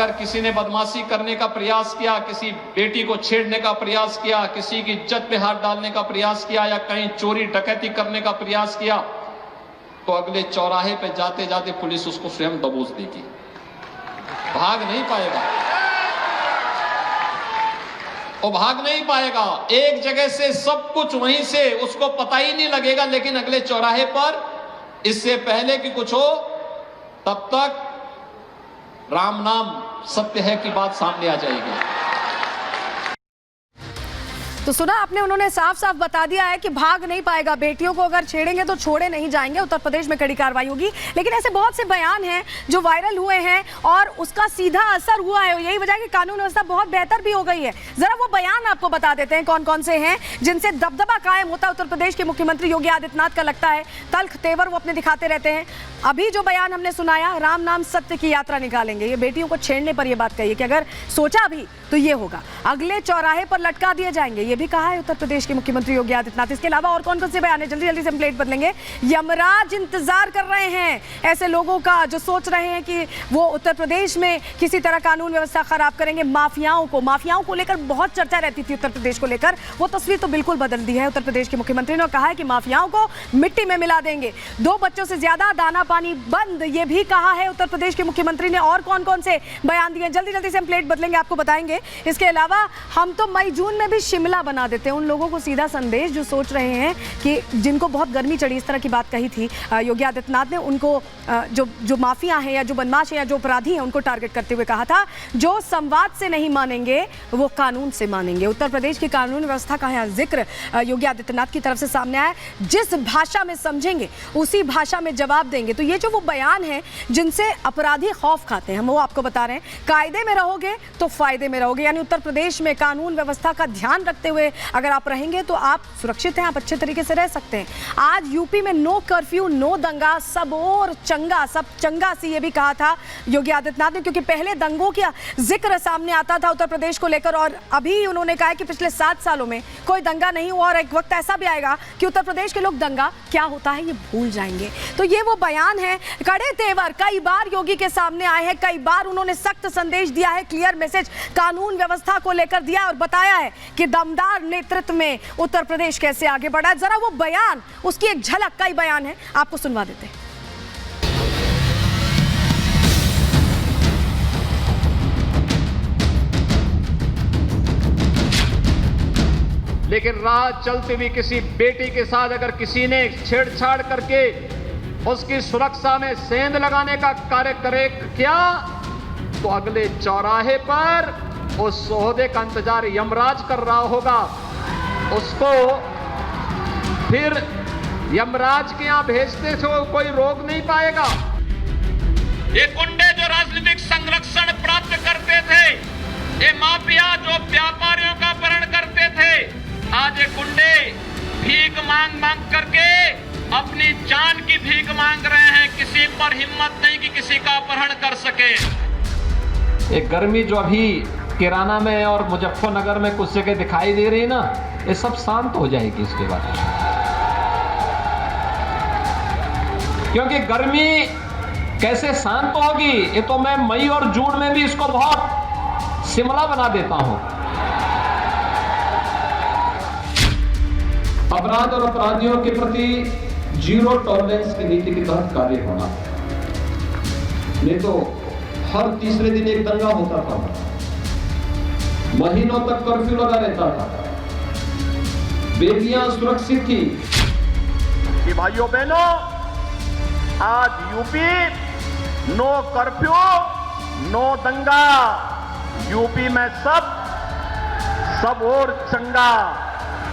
अगर किसी ने बदमाशी करने का प्रयास किया, किसी बेटी को छेड़ने का प्रयास किया, किसी की इज्जत पे हाथ डालने का प्रयास किया या कहीं चोरी डकैती करने का प्रयास किया, तो अगले चौराहे पे जाते जाते पुलिस उसको स्वयं दबोच देगी, भाग नहीं पाएगा, वो भाग नहीं पाएगा। एक जगह से सब कुछ वहीं से उसको पता ही नहीं लगेगा, लेकिन अगले चौराहे पर इससे पहले कि कुछ हो तब तक राम नाम सत्य है की बात सामने आ जाएगी। तो सुना आपने, उन्होंने साफ साफ बता दिया है कि भाग नहीं पाएगा, बेटियों को अगर छेड़ेंगे तो छोड़े नहीं जाएंगे, उत्तर प्रदेश में कड़ी कार्रवाई होगी। लेकिन ऐसे बहुत से बयान हैं जो वायरल हुए हैं और उसका सीधा असर हुआ है, यही वजह है कि कानून व्यवस्था बहुत बेहतर भी हो गई है। जरा वो बयान आपको बता देते हैं कौन कौन से हैं जिनसे दबदबा कायम होता है उत्तर प्रदेश के मुख्यमंत्री योगी आदित्यनाथ का। लगता है तल्ख तेवर वो अपने दिखाते रहते हैं। अभी जो बयान हमने सुनाया, राम नाम सत्य की यात्रा निकालेंगे, ये बेटियों को छेड़ने पर यह बात कही है कि अगर सोचा भी तो ये होगा, अगले चौराहे पर लटका दिए जाएंगे, ये भी कहा है उत्तर प्रदेश के मुख्यमंत्री योगी आदित्यनाथ। इसके अलावा और कौन कौन से बयान है, जल्दी जल्दी से हम प्लेट बदलेंगे। यमराज इंतजार कर रहे हैं ऐसे लोगों का जो सोच रहे हैं कि वो उत्तर प्रदेश में किसी तरह कानून व्यवस्था खराब करेंगे। माफियाओं को लेकर बहुत चर्चा रहती थी उत्तर प्रदेश को लेकर, वो तस्वीर तो बिल्कुल बदल दी है उत्तर प्रदेश के मुख्यमंत्री ने, कहा है कि माफियाओं को मिट्टी में मिला देंगे। 2 बच्चों से ज्यादा, दाना पानी बंद, ये भी कहा है उत्तर प्रदेश के मुख्यमंत्री ने। और कौन कौन से बयान दिए, जल्दी जल्दी से हम प्लेट बदलेंगे, आपको बताएंगे। इसके अलावा हम तो मई जून में भी शिमला बना देते हैं, उन लोगों को सीधा संदेश जो सोच रहे हैं कि जिनको बहुत गर्मी चढ़ी, इस तरह की बात कही थी योगी आदित्यनाथ ने, उनको जो माफिया हैं या जो बदमाश हैं या जो अपराधी हैं उनको टारगेट करते हुए कहा था जो संवाद से नहीं मानेंगे वो कानून से मानेंगे। उत्तर प्रदेश की कानून व्यवस्था का यहाँ जिक्र योगी आदित्यनाथ की तरफ से सामने आया, जिस भाषा में समझेंगे उसी भाषा में जवाब देंगे। तो ये जो वो बयान है जिनसे अपराधी खौफ खाते हैं, हम वो आपको बता रहे हैं। कायदे में रहोगे तो फायदे में रहोगे, यानी उत्तर प्रदेश में कानून व्यवस्था का ध्यान रखते हुए अगर आप रहेंगे तो आप सुरक्षित हैं, आप अच्छे तरीके से रह सकते हैं। आज यूपी में नो कर्फ्यू, नो दंगा, सब और चंगा, सब चंगा सी, ये भी कहा था योगी आदित्यनाथ ने, क्योंकि पहले दंगों का जिक्र सामने आता था उत्तर प्रदेश को लेकर और अभी उन्होंने कहा कि पिछले 7 सालों में कोई दंगा नहीं हुआ और एक वक्त ऐसा भी आएगा कि उत्तर प्रदेश के लोग दंगा क्या होता है ये भूल जाएंगे। तो ये वो बयान है, कड़े तेवर कई बार योगी के सामने आए हैं, कई बार उन्होंने सख्त संदेश दिया है, क्लियर मैसेज कानून व्यवस्था को लेकर दिया और बताया है कि दमदार नेतृत्व में उत्तर प्रदेश कैसे आगे बढ़ा है। जरा वो बयान, उसकी एक झलक, कई बयान है, आपको सुनवा देते हैं। लेकिन राह चलते हुए किसी बेटी के साथ अगर किसी ने छेड़छाड़ करके उसकी सुरक्षा में सेंध लगाने का कार्य करे क्या, तो अगले चौराहे पर उस सोहदे का इंतजार यमराज कर रहा होगा, उसको फिर यमराज के यहां भेजते थे कोई रोक नहीं पाएगा। ये गुंडे जो राजनीतिक संरक्षण प्राप्त करते थे, ये माफिया जो व्यापारियों का अपहरण करते थे, आज ये गुंडे भीख मांग मांग करके अपनी जान की भीख मांग रहे हैं। किसी पर हिम्मत नहीं कि किसी का अपहरण कर सके। एक गर्मी जो अभी किराना में और मुजफ्फरनगर में कुछ जगह दिखाई दे रही है ना, ये सब शांत हो जाएगी इसके बाद, क्योंकि गर्मी कैसे शांत होगी ये तो मैं मई और जून में भी इसको बहुत शिमला बना देता हूं। अपराध और अपराधियों के प्रति जीरो टॉलरेंस की नीति के तहत कार्य होना, नहीं तो हर तीसरे दिन एक दंगा होता था, महीनों तक कर्फ्यू लगा रहता था, बेटियां सुरक्षित थी। कि भाइयों बहनों, आज यूपी नो कर्फ्यू, नो दंगा, यूपी में सब और चंगा,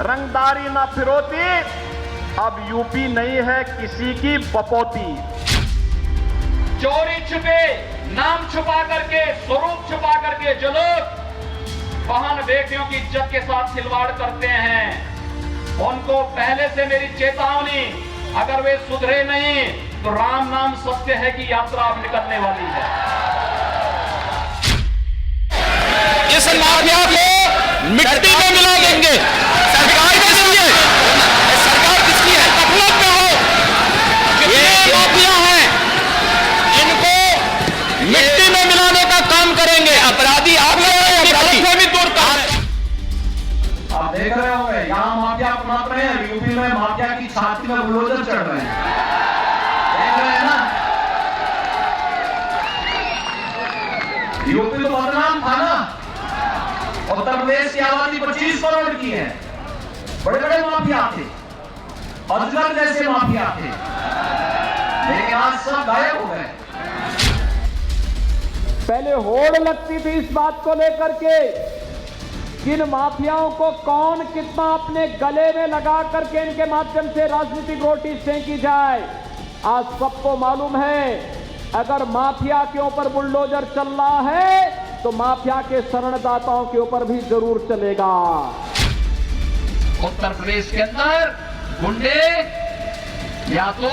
रंगदारी ना फिरौती, अब यूपी नहीं है किसी की बपौती। चोरी छुपे, नाम छुपा करके, स्वरूप छुपा करके जो लोग बहन बेटियों की इज्जत के साथ खिलवाड़ करते हैं, उनको पहले से मेरी चेतावनी, अगर वे सुधरे नहीं तो राम नाम सत्य है की यात्रा अब निकलने वाली है। इस माफिया को मिट्टी में मिला देंगे। सरकार किसकी है? सरकार किसकी है? गफलत में हो, ये माफिया हैं, इनको मिट्टी में मिलाने का काम करेंगे। यूपी तो बदनाम था ना, उत्तर प्रदेश की आबादी 25 करोड़ की है, बड़े बड़े माफिया थे, अजगर जैसे माफिया थे, लेकिन आज सब गायब हो गए। पहले होड़ लगती थी इस बात को लेकर के किन माफियाओं को कौन कितना अपने गले में लगा करके इनके माध्यम से राजनीतिक रोटी सेंकी जाए। आज सबको मालूम है अगर माफिया के ऊपर बुलडोजर चल रहा है तो माफिया के शरणदाताओं के ऊपर भी जरूर चलेगा। उत्तर प्रदेश के अंदर गुंडे या तो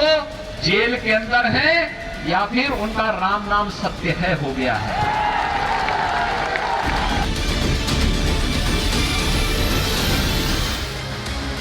जेल के अंदर हैं या फिर उनका राम नाम सत्य है हो गया है।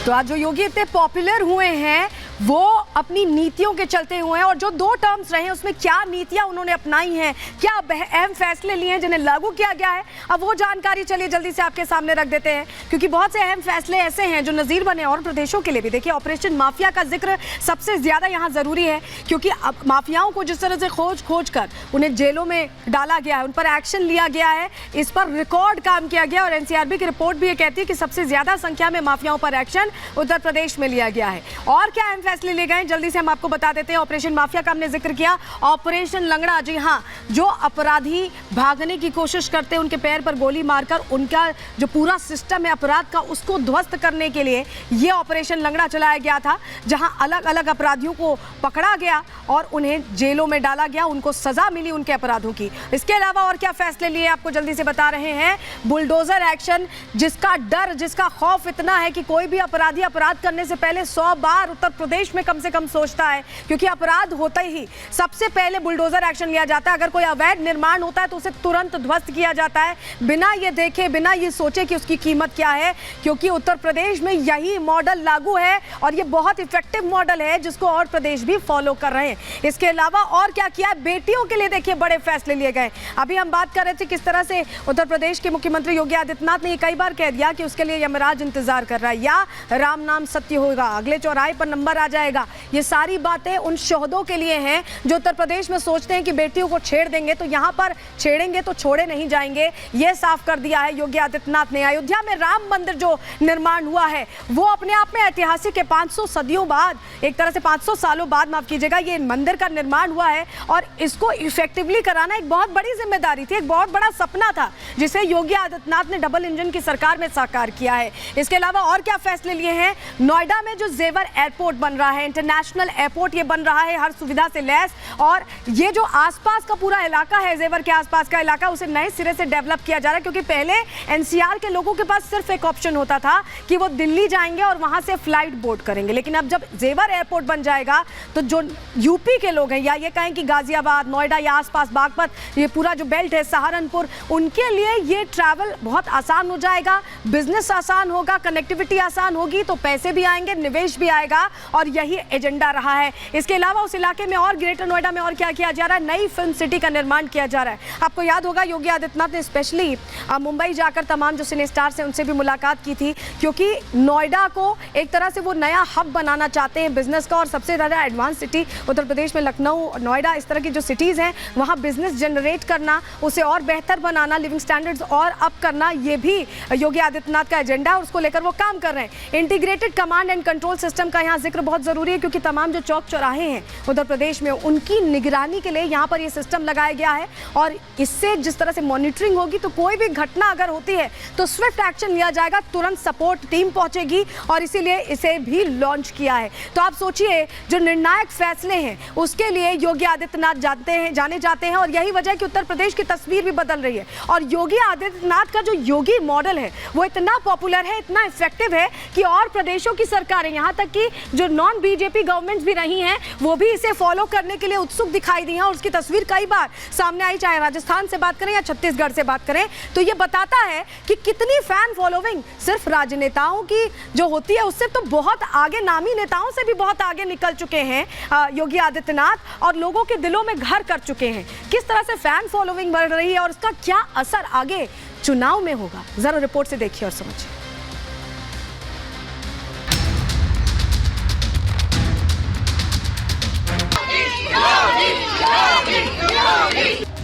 तो आज जो योगी इतने पॉपुलर हुए हैं वो अपनी नीतियों के चलते हुए हैं, और जो 2 टर्म्स रहे हैं उसमें क्या नीतियां उन्होंने अपनाई हैं, क्या अहम फैसले लिए हैं जिन्हें लागू किया गया है, अब वो जानकारी चलिए जल्दी से आपके सामने रख देते हैं, क्योंकि बहुत से अहम फैसले ऐसे हैं जो नजीर बने और प्रदेशों के लिए भी। देखिए, ऑपरेशन माफिया का जिक्र सबसे ज्यादा यहाँ जरूरी है, क्योंकि अब माफियाओं को जिस तरह से खोज कर उन्हें जेलों में डाला गया है, उन पर एक्शन लिया गया है, इस पर रिकॉर्ड काम किया गया, और एनसीआरबी की रिपोर्ट भी ये कहती है कि सबसे ज्यादा संख्या में माफियाओं पर एक्शन उत्तर प्रदेश में लिया गया है। और क्या अहम फैसले लिए गए जल्दी से हम आपको बता देते हैं। ऑपरेशन माफिया का हमने जिक्र किया, ऑपरेशन लंगड़ा, जी हां, जो अपराधी भागने की कोशिश करते हैं उनके पैर पर गोली मारकर उनका जो पूरा सिस्टम है अपराध का उसको ध्वस्त करने के लिए यह ऑपरेशन लंगड़ा चलाया गया था, जहां अलग अलग अपराधियों को पकड़ा गया और उन्हें जेलों में डाला गया, उनको सजा मिली उनके अपराधों की। इसके अलावा और क्या फैसले लिए आपको जल्दी से बता रहे हैं। बुलडोजर एक्शन, जिसका डर, जिसका खौफ इतना है कि कोई भी अपराधी अपराध करने से पहले 100 बार उत्तर प्रदेश में कम से कम सोचता है, क्योंकि अपराध होते ही सबसे पहले बुलडोजर एक्शन लिया जाता है। अगर कोई अवैध निर्माण होता है तो उसे तुरंत ध्वस्त किया जाता है, बिना ये देखे, बिना ये सोचे कि उसकी कीमत क्या है, क्योंकि उत्तर प्रदेश में यही मॉडल लागू है और ये बहुत इफेक्टिव मॉडल है जिसको और प्रदेश भी फॉलो कर रहे हैं। इसके अलावा और क्या किया, बेटियों के लिए देखिए बड़े फैसले लिए गए। अभी हम बात कर रहे थे किस तरह से उत्तर प्रदेश के मुख्यमंत्री योगी आदित्यनाथ ने ये कई बार कह दिया कि उसके लिए यमराज इंतजार कर रहा है या राम नाम सत्य होगा, अगले चौराहे पर नंबर आ जाएगा। ये सारी बातें उन शोहदों के लिए हैं जो उत्तर प्रदेश में सोचते हैं कि बेटियों को छेड़ देंगे तो यहाँ पर छेड़ेंगे तो छोड़े नहीं जाएंगे। ये साफ कर दिया है योगी आदित्यनाथ ने। अयोध्या में राम मंदिर जो निर्माण हुआ है वो अपने आप में ऐतिहासिक है। 500 सदियों बाद, एक तरह से 500 सालों बाद माफ कीजिएगा, ये मंदिर का निर्माण हुआ है और इसको इफेक्टिवली कराना एक बहुत बड़ी जिम्मेदारी थी, एक बहुत बड़ा सपना था जिसे योगी आदित्यनाथ ने डबल इंजन की सरकार में साकार किया है। इसके अलावा और क्या फैसले लिए हैं। नोएडा में जो जेवर एयरपोर्ट बन रहा है, इंटरनेशनल एयरपोर्ट ये बन रहा है, हर सुविधा से लैस, और ये जो आसपास का पूरा इलाका है, जेवर के आसपास का इलाका, उसे नए सिरे से डेवलप किया जा रहा है, क्योंकि पहले एनसीआर के लोगों के पास सिर्फ एक ऑप्शन होता था कि वो दिल्ली जाएंगे और वहां से फ्लाइट बोर्ड करेंगे, लेकिन अब जब जेवर एयरपोर्ट बन जाएगा तो जो यूपी के लोग हैं या ये कहें कि गाजियाबाद, नोएडा या आसपास बागपत, ये पूरा जो बेल्ट है, सहारनपुर, उनके लिए ये ट्रैवल बहुत आसान हो जाएगा, बिजनेस आसान होगा, कनेक्टिविटी आसान होगी, तो पैसे भी आएंगे, निवेश भी आएगा, और यही एजेंडा रहा है। इसके अलावा उस इलाके में और ग्रेटर नोएडा में और क्या किया जा रहा है, नई फिल्म सिटी का निर्माण किया जा रहा है। आपको याद होगा योगी आदित्यनाथ ने स्पेशली मुंबई जाकर तमाम जो सिने स्टार्स हैं उनसे भी मुलाकात की थी, क्योंकि नोएडा को एक तरह से वो नया हब बनाना चाहते हैं बिजनेस का, और सबसे ज़्यादा एडवांस सिटी उत्तर प्रदेश में लखनऊ, नोएडा, इस तरह की जो सिटीज़ हैं वहाँ बिजनेस जनरेट करना, उसे और बेहतर बनाना, लिविंग स्टैंडर्ड्स और अप करना, ये भी योगी आदित्यनाथ का एजेंडा है और उसको लेकर वो काम कर रहे हैं। Integrated command and control system का यहाँ जिक्र बहुत ज़रूरी है, क्योंकि तमाम जो चौक चौराहे हैं उत्तर प्रदेश में उनकी निगरानी के लिए यहाँ पर ये सिस्टम लगाया गया है, और इससे जिस तरह से मॉनिटरिंग होगी तो कोई भी घटना अगर होती है तो स्विफ्ट एक्शन लिया जाएगा, तुरंत सपोर्ट टीम पहुंचेगी, और इसीलिए इसे भी लॉन्च किया है। तो आप सोचिए, जो निर्णायक फैसले हैं उसके लिए योगी आदित्यनाथ जाने जाते हैं, और यही वजह है कि उत्तर प्रदेश की तस्वीर भी बदल रही है। और योगी आदित्यनाथ का जो योगी मॉडल है वो इतना पॉपुलर है, इतना इफेक्टिव है कि और प्रदेशों की सरकारें, यहाँ तक कि जो नॉन बीजेपी गवर्नमेंट्स भी रही हैं, वो भी इसे फॉलो करने के लिए उत्सुक दिखाई दी हैं, और उसकी तस्वीर कई बार सामने आई, चाहे राजस्थान से बात करें या छत्तीसगढ़ से बात करें, तो ये बताता है कि कितनी फैन फॉलोइंग सिर्फ राजनेताओं की जो होती है उससे तो बहुत आगे, नामी नेताओं से भी बहुत आगे निकल चुके हैं योगी आदित्यनाथ, और लोगों के दिलों में घर कर चुके हैं। किस तरह से फैन फॉलोइंग बढ़ रही है और उसका क्या असर आगे चुनाव में होगा, जरा रिपोर्ट से देखिए और समझिए।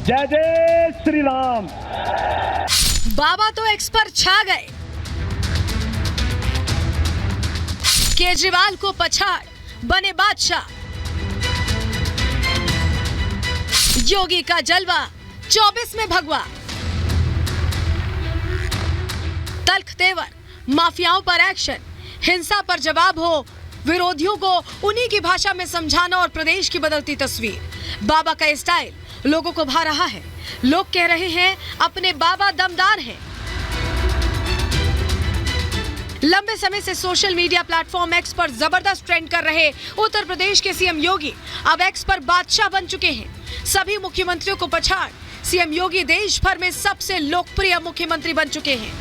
जय जय श्री राम। बाबा तो एक्स पर छा गए, केजरीवाल को पछाड़ बने बादशाह। योगी का जलवा 24 में भगवा। तल्ख तेवर, माफियाओं पर एक्शन, हिंसा पर जवाब हो, विरोधियों को उन्हीं की भाषा में समझाना और प्रदेश की बदलती तस्वीर। बाबा का स्टाइल लोगों को भा रहा है। लोग कह रहे हैं अपने बाबा दमदार हैं। लंबे समय से सोशल मीडिया प्लेटफॉर्म एक्स पर जबरदस्त ट्रेंड कर रहे उत्तर प्रदेश के सीएम योगी अब एक्स पर बादशाह बन चुके हैं। सभी मुख्यमंत्रियों को पछाड़ सीएम योगी देश भर में सबसे लोकप्रिय मुख्यमंत्री बन चुके हैं।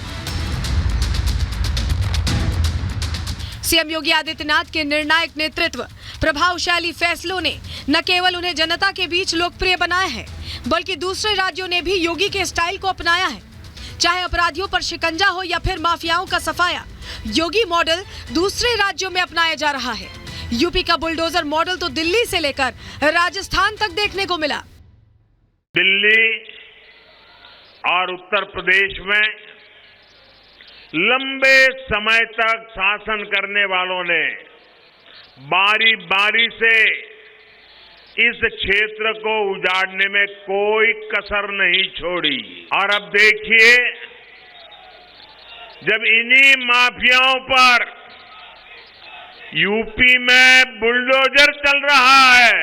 सीएम योगी आदित्यनाथ के निर्णायक नेतृत्व, प्रभावशाली फैसलों ने न केवल उन्हें जनता के बीच लोकप्रिय बनाया है, बल्कि दूसरे राज्यों ने भी योगी के स्टाइल को अपनाया है। चाहे अपराधियों पर शिकंजा हो या फिर माफियाओं का सफाया, योगी मॉडल दूसरे राज्यों में अपनाया जा रहा है। यूपी का बुलडोजर मॉडल तो दिल्ली से लेकर राजस्थान तक देखने को मिला। दिल्ली और उत्तर प्रदेश में लंबे समय तक शासन करने वालों ने बारी बारी से इस क्षेत्र को उजाड़ने में कोई कसर नहीं छोड़ी। और अब देखिए, जब इन्हीं माफियाओं पर यूपी में बुलडोजर चल रहा है,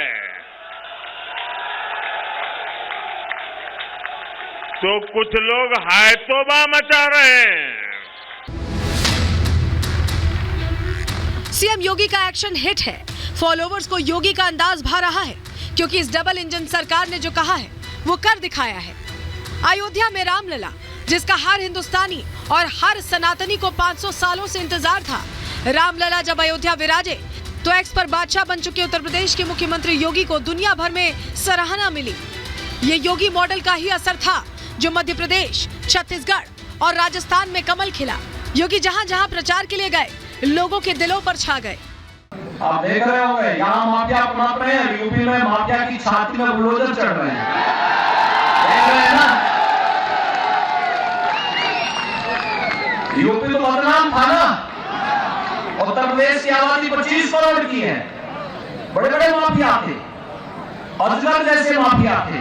तो कुछ लोग हाय तौबा मचा रहे हैं। सीएम योगी का एक्शन हिट है। फॉलोवर्स को योगी का अंदाज भा रहा है, क्योंकि इस डबल इंजन सरकार ने जो कहा है वो कर दिखाया है। अयोध्या में रामलला, जिसका हर हिंदुस्तानी और हर सनातनी को 500 सालों से इंतजार था, रामलला जब अयोध्या विराजे तो एक्स पर बादशाह बन चुके उत्तर प्रदेश के मुख्यमंत्री योगी को दुनिया भर में सराहना मिली। ये योगी मॉडल का ही असर था जो मध्य प्रदेश, छत्तीसगढ़ और राजस्थान में कमल खिला। योगी जहां जहां प्रचार के लिए गए, लोगों के दिलों पर छा गए। आप देख रहे होंगे, यहाँ माफिया पनप रहे हैं, यूपी में माफिया की छाती में बुलडोजर चढ़ रहे हैं। देख रहे हैं ना? यूपी तो बदनाम था ना। उत्तर प्रदेश की आबादी 25 करोड़ की है। बड़े बड़े माफिया थे, अजगर जैसे माफिया थे।